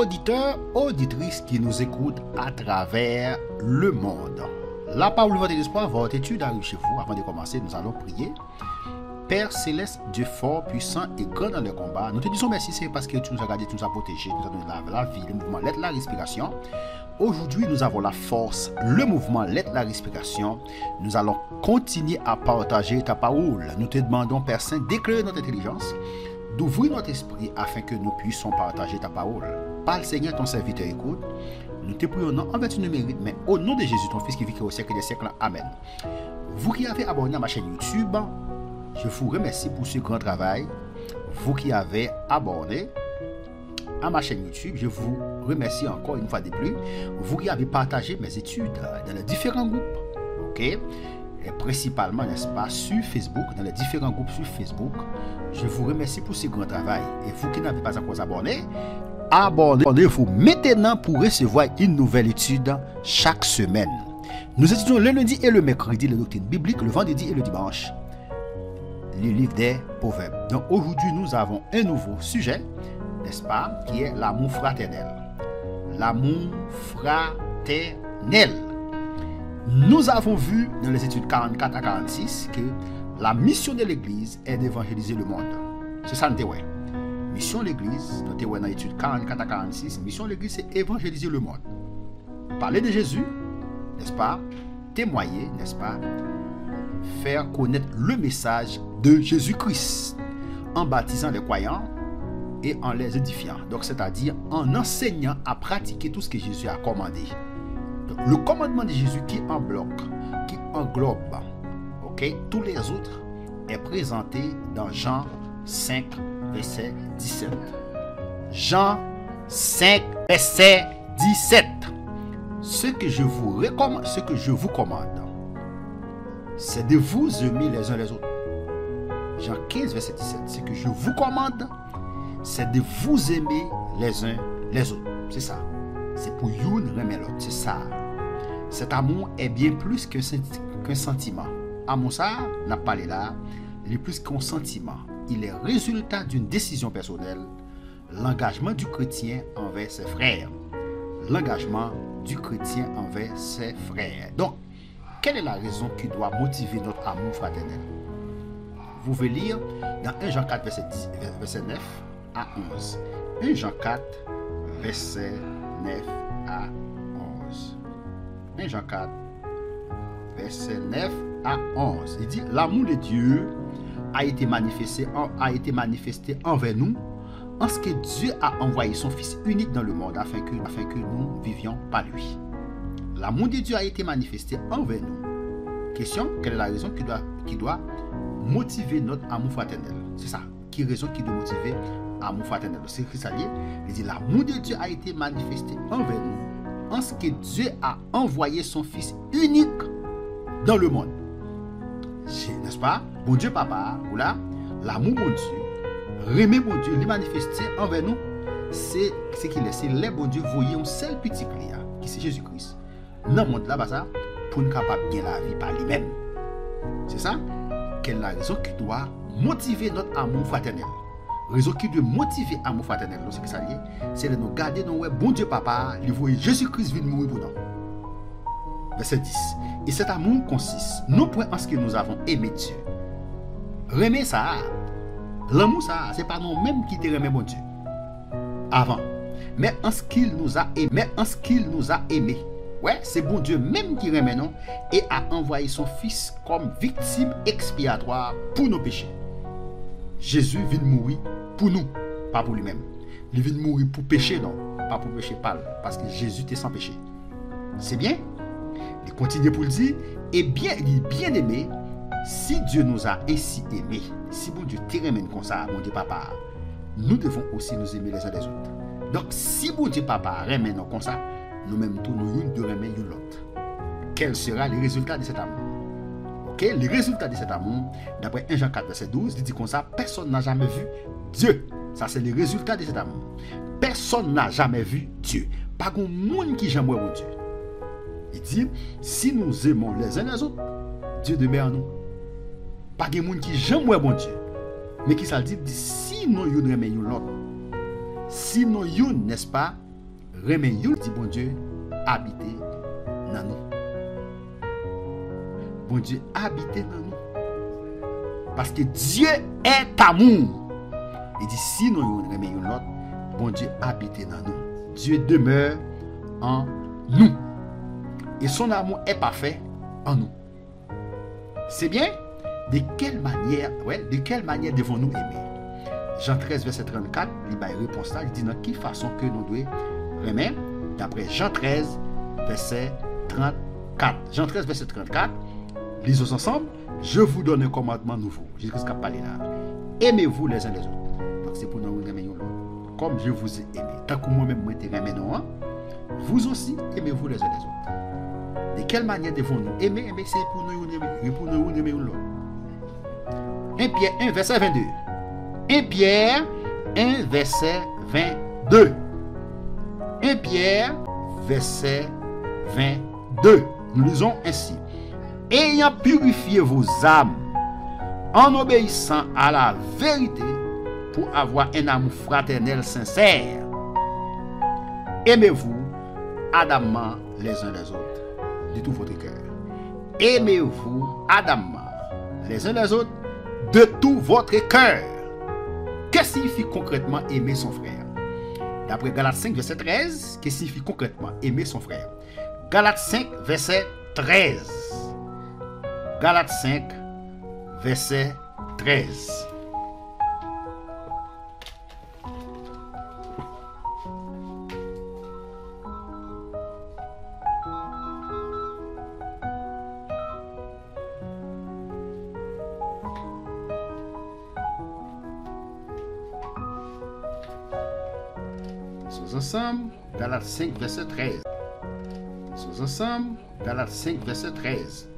auditeurs, auditrices qui nous écoutent à travers le monde. La parole de l'espoir, votre étude arrive chez vous. Avant de commencer, nous allons prier. Père céleste, Dieu fort, puissant et grand dans le combat, nous te disons merci, c'est parce que tu nous as gardé, tu nous as protégé, tu nous as donné la vie, le mouvement, l'aide, la respiration. Aujourd'hui, nous avons la force, le mouvement, l'aide, la respiration. Nous allons continuer à partager ta parole. Nous te demandons, Père Saint, d'éclairer notre intelligence, d'ouvrir notre esprit afin que nous puissions partager ta parole. Parle, Seigneur, ton serviteur écoute. Nous te prions non en vertu du mérite, mais au nom de Jésus, ton Fils qui vit au siècle des siècles. Amen. Vous qui avez abonné à ma chaîne YouTube, je vous remercie pour ce grand travail. Vous qui avez abonné à ma chaîne YouTube, je vous remercie encore une fois de plus. Vous qui avez partagé mes études dans les différents groupes, ok, et principalement, n'est-ce pas, sur Facebook, dans les différents groupes sur Facebook, je vous remercie pour ce grand travail. Et vous qui n'avez pas encore abonné, abonnez-vous maintenant pour recevoir une nouvelle étude chaque semaine. Nous étudions le lundi et le mercredi les doctrines bibliques, le vendredi et le dimanche le livre des Proverbes. Donc aujourd'hui, nous avons un nouveau sujet, n'est-ce pas, qui est l'amour fraternel. L'amour fraternel. Nous avons vu dans les études 44 à 46 que la mission de l'Église est d'évangéliser le monde. C'est ça, nous ouais. Mission de l'Église, nous avons dans l'étude 44 à 46, mission de l'Église, c'est évangéliser le monde. Parler de Jésus, n'est-ce pas, témoigner, n'est-ce pas, faire connaître le message de Jésus-Christ en baptisant les croyants et en les édifiant. Donc, c'est-à-dire en enseignant à pratiquer tout ce que Jésus a commandé. Donc, le commandement de Jésus qui englobe, ok, tous les autres est présenté dans Jean 5, verset 17. Jean 5, verset 17. Ce que je vous commande, c'est de vous aimer les uns les autres. Jean 15, verset 17. Ce que je vous commande, c'est de vous aimer les uns les autres. C'est ça. C'est pour une aimer l'autre. C'est ça. Cet amour est bien plus qu'un sentiment. Amour, ça, n'a pas parlé là. Il est plus qu'un sentiment. Il est résultat d'une décision personnelle. L'engagement du chrétien envers ses frères. L'engagement du chrétien envers ses frères. Donc, quelle est la raison qui doit motiver notre amour fraternel? Vous pouvez lire dans 1 Jean 4, verset 9 à 11. 1 Jean 4, verset 9 à 11. 1 Jean 4, verset 9 à 11. Il dit, l'amour de Dieu a été manifesté envers nous, en ce que Dieu a envoyé son Fils unique dans le monde afin que nous vivions par lui. L'amour de Dieu a été manifesté envers nous. Question, quelle est la raison qui doit motiver notre amour fraternel? C'est ça, qui raison qui doit motiver l'amour fraternel? C'est écrit ça, il dit, l'amour de Dieu a été manifesté envers nous, en ce que Dieu a envoyé son Fils unique dans le monde. N'est-ce pas? Bon Dieu papa, ou là, l'amour bon Dieu, remet bon Dieu, il manifesté envers nous, c'est ce qu'il est. C'est les bon Dieu voyez un seul petit client, qui c'est Jésus-Christ. Dans le monde là-bas, ça, pour nous capable bien la vie par lui-même. C'est ça? Quelle est la raison qui doit motiver notre amour fraternel? Raison qui doit motiver l'amour fraternel, c'est de nous garder dans le bon Dieu papa, il voit Jésus-Christ vient mourir pour nous. Verset 10. Et cet amour consiste, non point en ce que nous avons aimé Dieu. Remet ça. L'amour, ça, c'est pas nous-mêmes qui te remet bon Dieu. Avant. Mais en ce qu'il nous a aimé. Ouais, c'est bon Dieu même qui remet nous et a envoyé son Fils comme victime expiatoire pour nos péchés. Jésus vient mourir pour nous, pas pour lui-même. Il vient mourir pour pécher, non, pas pour pécher, pas, parce que Jésus était sans péché. C'est bien? Il continue pour le dire, et bien, il est bien aimé, si Dieu nous a ainsi aimés, si bon Dieu te remet comme ça, bon Dieu papa, nous devons aussi nous aimer les uns les autres. Donc, si bon Dieu papa remet nous comme ça, nous-mêmes tous nous de remettre l'autre. Quel sera le résultat de cet amour? Ok, le résultat de cet amour, d'après 1 Jean 4, verset 12, il dit comme ça, personne n'a jamais vu Dieu. Ça, c'est le résultat de cet amour. Personne n'a jamais vu Dieu. Pas de monde qui jamais vu Dieu. Il dit, si nous aimons les uns les autres, Dieu demeure en nous. Pas de monde qui jamais vu Dieu. Mais qui ça dit, si nous remettons l'autre, si nous, n'est-ce pas, remen yon, dit bon Dieu, habiter dans nous. Bon Dieu, habiter dans nous. Parce que Dieu est amour. Il dit, si nous remen yon l'autre, bon Dieu, habiter dans nous. Dieu demeure en nous. Et son amour est parfait en nous. C'est bien? De quelle manière devons-nous aimer? Jean 13, verset 34, il y a une réponse là, il dit dans quelle façon que nous devons aimer? D'après Jean 13, verset 34. Jean 13, verset 34, lisons ensemble. Je vous donne un commandement nouveau. Jésus-Christ a parlé là. Aimez-vous les uns les autres. Donc c'est pour nous aimer l'autre. Comme je vous ai aimé. Tant que moi-même moi t'ai aimé non, vous aussi aimez-vous les uns les autres. De quelle manière devons-nous aimer? C'est pour nous aimer l'autre. 1 Pierre 1, verset 22. 1 Pierre 1, verset 22. 1 Pierre, verset 22. Nous lisons ainsi. Ayant purifié vos âmes en obéissant à la vérité pour avoir un amour fraternel sincère, aimez-vous ardemment les uns les autres de tout votre cœur. Aimez-vous ardemment les uns les autres de tout votre cœur. Qu'est-ce que signifie concrètement aimer son frère? D'après Galates 5, verset 13, qu'est-ce que signifie concrètement aimer son frère? Galates 5, verset 13. Galates 5, verset 13. Ensemble, Galates 5, verset 13. Nous ensemble, Galates 5, verset 13.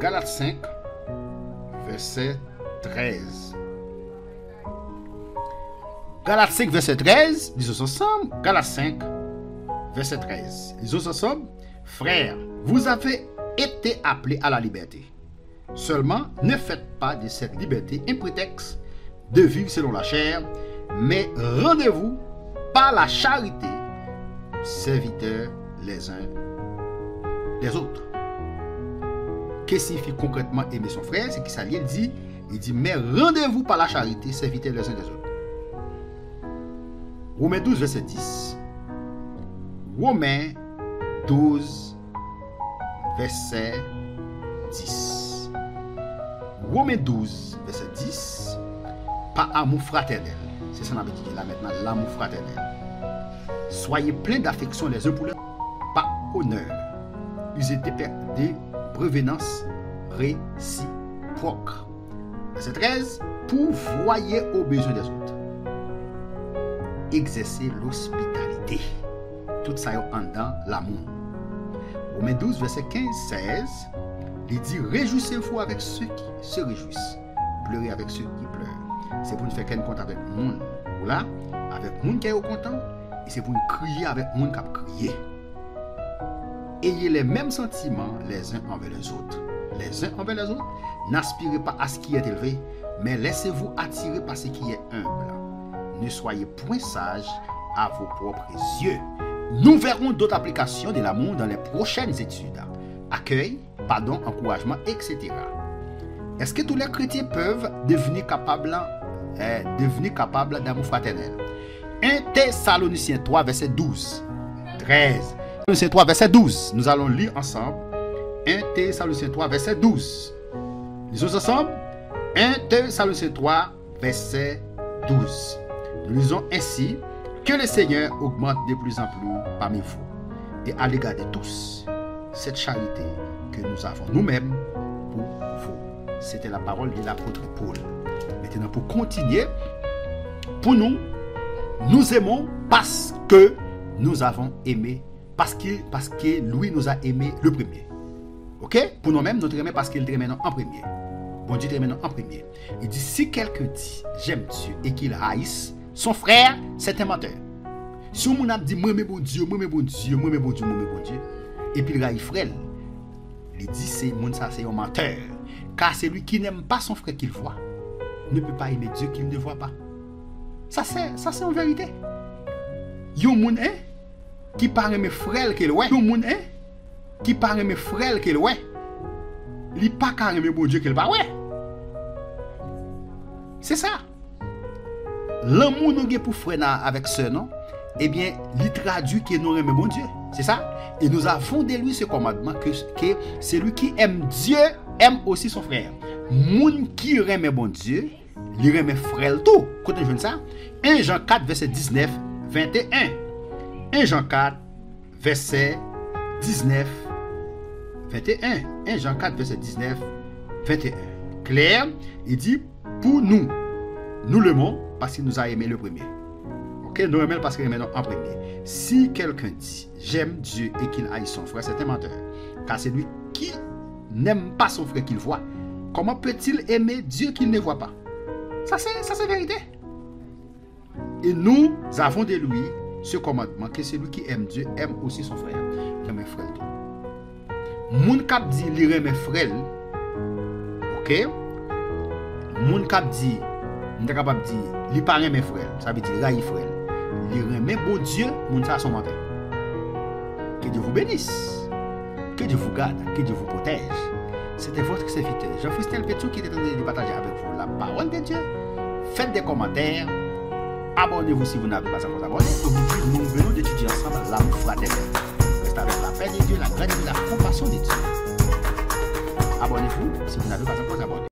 Galates 5, verset 13. Galates 5, verset 13. Lisons ensemble, Galates 5, verset 13. Lisons ensemble. Frères, vous avez été appelés à la liberté. Seulement, ne faites pas de cette liberté un prétexte de vivre selon la chair, mais rendez-vous par la charité, serviteurs les uns des autres. Qu'est-ce que signifie concrètement aimer son frère? C'est qu'il s'allie, il dit, mais rendez-vous par la charité, serviteurs les uns des autres. Romains 12, verset 10. Romains 12, verset 10. Romains 12, verset 10. Par amour fraternel. C'est ça qu'on a dit là maintenant, l'amour fraternel. Soyez pleins d'affection les uns pour les autres, par honneur. Usez des prévenances réciproques. Verset 13. Pourvoyez aux besoins des autres. Exercez l'hospitalité. Tout ça est en dans l'amour. Romains 12, verset 15-16. Il dit, réjouissez-vous avec ceux qui se réjouissent. Pleurez avec ceux qui pleurent. C'est pour nous faire qu'un compte avec le monde. Ou là, avec le monde qui est content. Et c'est pour nous crier avec le monde qui a crié. Ayez les mêmes sentiments les uns envers les autres. Les uns envers les autres, n'aspirez pas à ce qui est élevé, mais laissez-vous attirer par ce qui est humble. Ne soyez point sages à vos propres yeux. Nous verrons d'autres applications de l'amour dans les prochaines études. Accueil, pardon, encouragement, etc. Est-ce que tous les chrétiens peuvent devenir capables d'amour fraternel? 1 Thessaloniciens 3, verset 12. 13. Thessaloniciens 3, verset 12. Nous allons lire ensemble. 1 Thessaloniciens 3, verset 12. Lisons ensemble. 1 Thessaloniciens 3, verset 12. Nous lisons ainsi. Que le Seigneur augmente de plus en plus parmi vous et à l'égard de tous cette charité que nous avons nous-mêmes pour vous. C'était la parole de l'apôtre Paul. Maintenant, pour continuer, pour nous aimons parce que nous avons aimé, parce que lui nous a aimé le premier. Ok? Pour nous-mêmes, nous aimons parce qu'il aime en premier. Bon Dieu aime en premier. Il dit, si quelqu'un dit, j'aime Dieu, et qu'il haïsse son frère, c'est un menteur. Si on a dit, moi, mais bon Dieu, moi, mais bon Dieu, moi, mais bon Dieu, moi, mais bon Dieu, et puis il haït frère, il dit, c'est un menteur. Car c'est lui qui n'aime pas son frère qu'il voit, ne peut pas aimer Dieu qu'il ne voit pas. Ça c'est en vérité. Yon moun, qui paraît mes frères qu'il ouais. Tout le monde hein qui paraît mes frères qu'il ouais. Li pas carrément bon Dieu qu'il pas ouais. C'est ça. L'amour nous gagne pour frère avec sœur non. Eh bien, il traduit que nous aimons bon Dieu. C'est ça? Et nous avons de lui ce commandement que celui qui aime Dieu aime aussi son frère. Moun qui aime bon Dieu, il aime frère tout. Écoutez, je ça. 1 Jean 4, verset 19, 21. 1 Jean 4, verset 19, 21. 1 Jean 4, verset 19, 21. Claire, il dit, pour nous l'aimons parce qu'il nous a aimé le premier. Nous aimons parce qu'il aime en premier. Si quelqu'un dit j'aime Dieu et qu'il haït son frère, c'est un menteur. Car c'est lui qui n'aime pas son frère qu'il voit. Comment peut-il aimer Dieu qu'il ne voit pas? Ça c'est vérité. Et nous avons de lui ce commandement que celui qui aime Dieu aime aussi son frère. J'aime frère. Moun kap dit li aime frère. OK? Moun kap dit on est capable de dire li pas aime frère, ça veut dire raï frère. Il remet bon Dieu, mon ça son menteur. Que Dieu vous bénisse, que Dieu vous garde, que Dieu vous protège. C'était votre serviteur, Jean-Christelle Pétou, qui était en train de partager avec vous la parole de Dieu. Faites des commentaires, abonnez-vous si vous n'avez pas encore abonné. Aujourd'hui, nous venons d'étudier ensemble l'amour fraternel. Restez avec la paix de Dieu, la grâce de Dieu, la compassion de Dieu. Abonnez-vous si vous n'avez pas encore abonné.